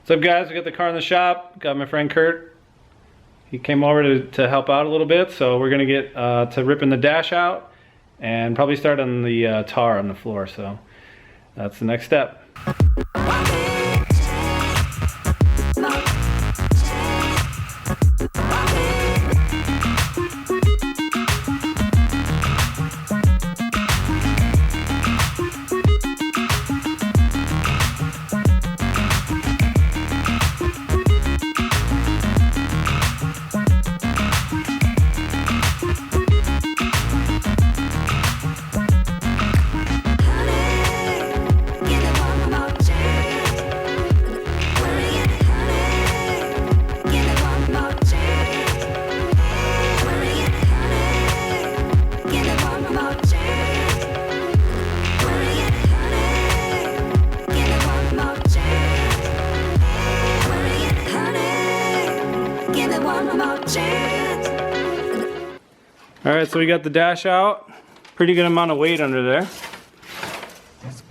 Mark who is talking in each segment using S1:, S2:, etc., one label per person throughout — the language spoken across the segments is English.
S1: What's up, guys? We got the car in the shop. Got my friend Kurt. He came over to help out a little bit, so we're gonna get to ripping the dash out and probably start on the tar on the floor. So that's the next step. Alright, so we got the dash out. Pretty good amount of weight under there.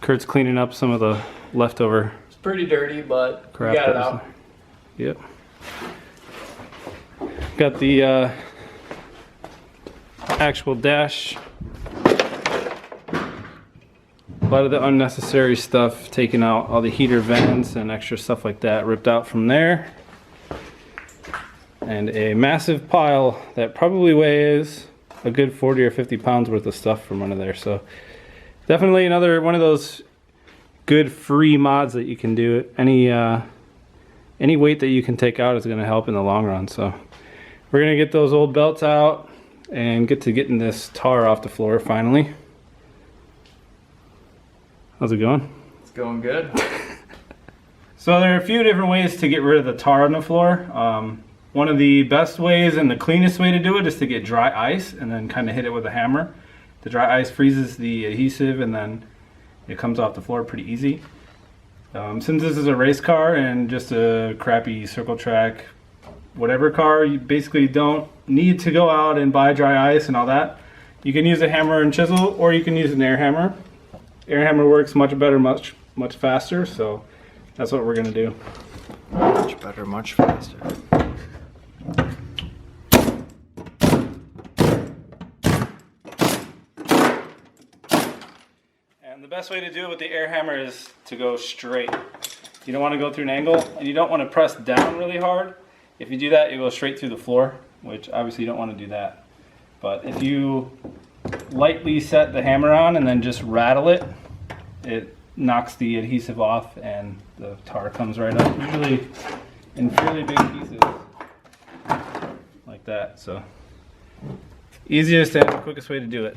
S1: Kurt's cleaning up some of the leftover.
S2: It's pretty dirty, but we got it out.
S1: Yep. Got the actual dash. A lot of the unnecessary stuff taken out, all the heater vents and extra stuff like that ripped out from there. And a massive pile that probably weighs a good 40 or 50 pounds worth of stuff from under there. So definitely another one of those good free mods that you can do. Any weight that you can take out is going to help in the long run. So we're going to get those old belts out and get to getting this tar off the floor finally. How's it going?
S2: It's going good.
S1: So there are a few different ways to get rid of the tar on the floor. One of the best ways and the cleanest way to do it is to get dry ice and then kind of hit it with a hammer. The dry ice freezes the adhesive and then it comes off the floor pretty easy. Since this is a race car and just a crappy circle track, whatever car, you basically don't need to go out and buy dry ice and all that. You can use a hammer and chisel, or you can use an air hammer. Air hammer works much better, much faster, so that's what we're gonna do.
S2: Much better, much faster.
S1: And the best way to do it with the air hammer is to go straight. You don't want to go through an angle, and you don't want to press down really hard. If you do that, you go straight through the floor, which obviously you don't want to do that. But if you lightly set the hammer on and then just rattle it, it knocks the adhesive off and the tar comes right up, usually in fairly big pieces like that. So easiest and quickest way to do it.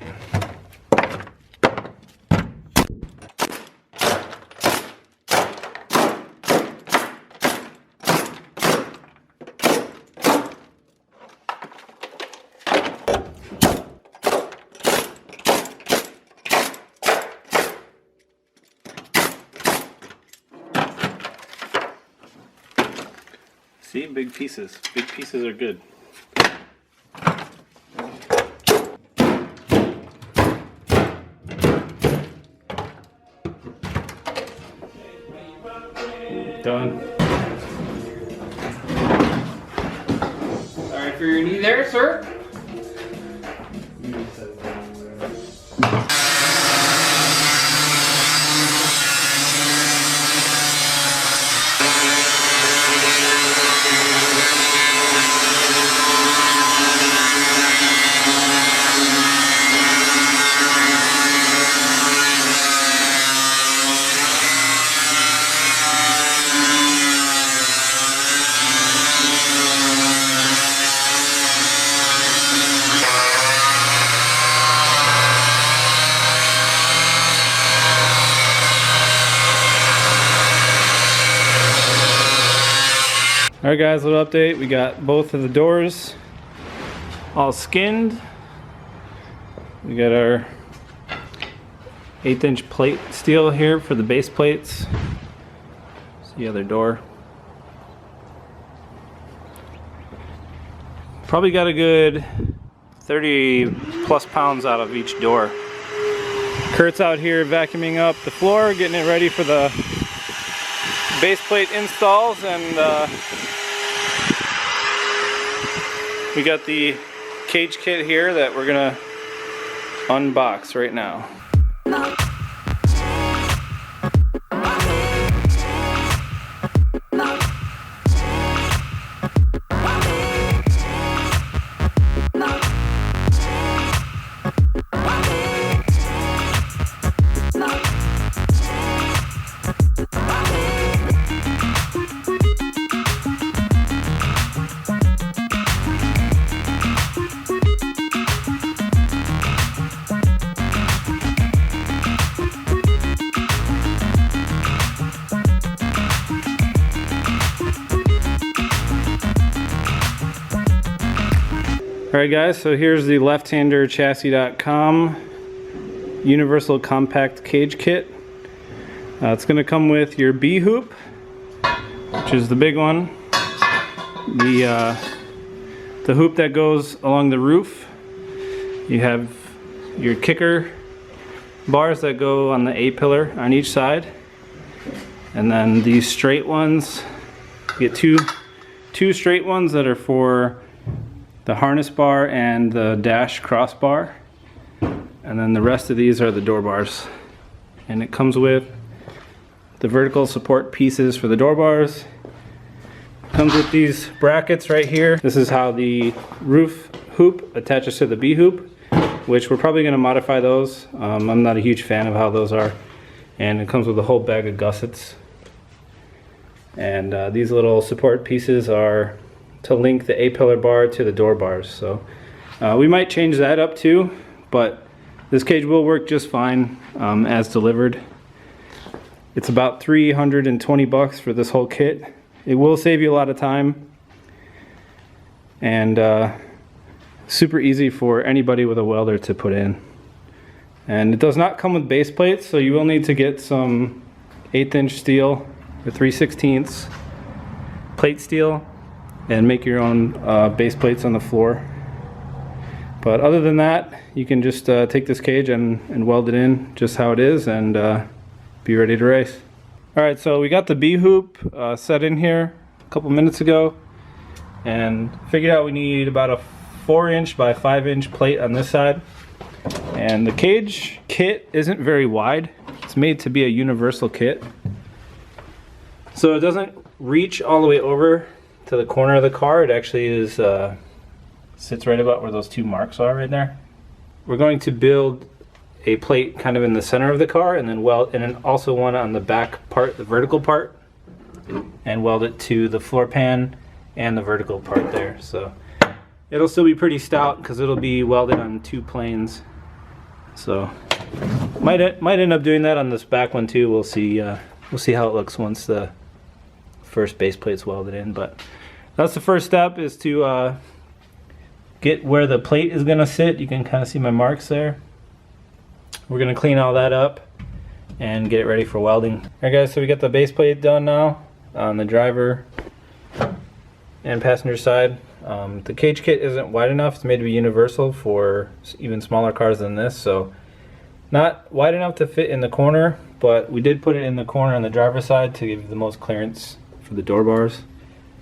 S1: See, big pieces. Big pieces are good. Done.
S2: Sorry for your knee there, sir.
S1: Alright guys, little update. We got both of the doors all skinned. We got our 1/8" plate steel here for the base plates. It's the other door. Probably got a good 30 plus pounds out of each door. Kurt's out here vacuuming up the floor, getting it ready for the base plate installs, and we got the cage kit here that we're gonna unbox right now. Alright guys, so here's the left-hander-chassis.com universal compact cage kit. It's going to come with your B hoop, which is the big one, the hoop that goes along the roof. You have your kicker bars that go on the A-pillar on each side, and then these straight ones. You get two straight ones that are for the harness bar and the dash crossbar, and then the rest of these are the door bars. And it comes with the vertical support pieces for the door bars. Comes with these brackets right here. This is how the roof hoop attaches to the B hoop, which we're probably going to modify those. I'm not a huge fan of how those are. And it comes with a whole bag of gussets. And these little support pieces are to link the A-pillar bar to the door bars. So we might change that up too, but this cage will work just fine as delivered. It's about 320 bucks for this whole kit. It will save you a lot of time, and super easy for anybody with a welder to put in. And it does not come with base plates, so you will need to get some 1/8" steel or 3/16 plate steel and make your own base plates on the floor. But other than that, you can just take this cage and weld it in just how it is, and be ready to race. Alright, so we got the B hoop set in here a couple minutes ago, and figured out we need about a 4" by 5" plate on this side. And the cage kit isn't very wide. It's made to be a universal kit, so it doesn't reach all the way over to the corner of the car. It actually is sits right about where those two marks are right there. We're going to build a plate kind of in the center of the car, and then weld, and then also one on the back part, the vertical part, and weld it to the floor pan and the vertical part there. So it'll still be pretty stout because it'll be welded on two planes. So might end up doing that on this back one too. We'll see how it looks once the first base plate's welded in. But that's the first step, is to get where the plate is going to sit. You can kind of see my marks there. We're going to clean all that up and get it ready for welding. Alright guys, so we got the base plate done now on the driver and passenger side. The cage kit isn't wide enough. It's made to be universal for even smaller cars than this, so not wide enough to fit in the corner, but we did put it in the corner on the driver's side to give you the most clearance for the door bars.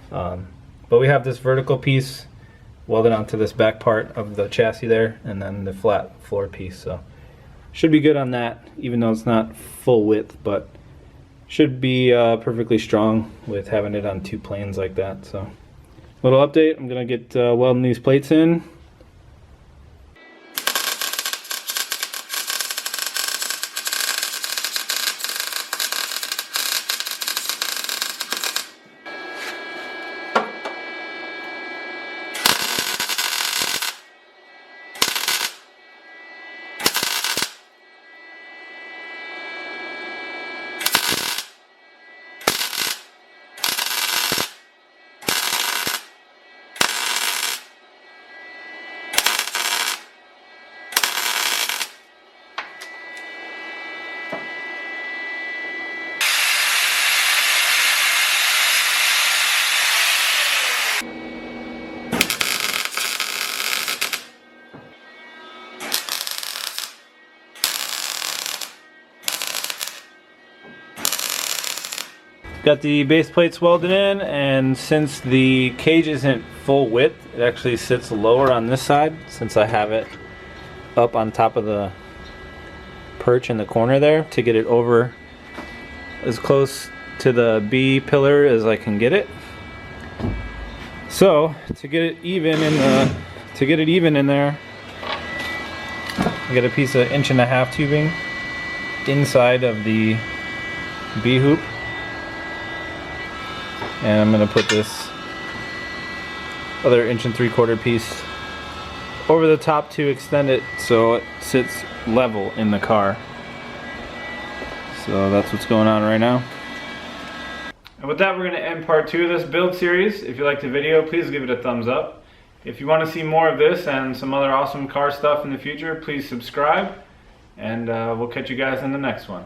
S1: But we have this vertical piece welded onto this back part of the chassis there, and then the flat floor piece. So should be good on that, even though it's not full width, but should be perfectly strong with having it on two planes like that. So little update, I'm gonna get welding these plates in. Got the base plates welded in, and since the cage isn't full width, it actually sits lower on this side since I have it up on top of the perch in the corner there to get it over as close to the B pillar as I can get it. So to get it even in there, I got a piece of 1.5 inch tubing inside of the B hoop, and I'm gonna put this other 1.75 inch piece over the top to extend it so it sits level in the car. So that's what's going on right now. And with that, we're going to end part 2 of this build series. If you liked the video, please give it a thumbs up. If you want to see more of this and some other awesome car stuff in the future, please subscribe, and we'll catch you guys in the next one.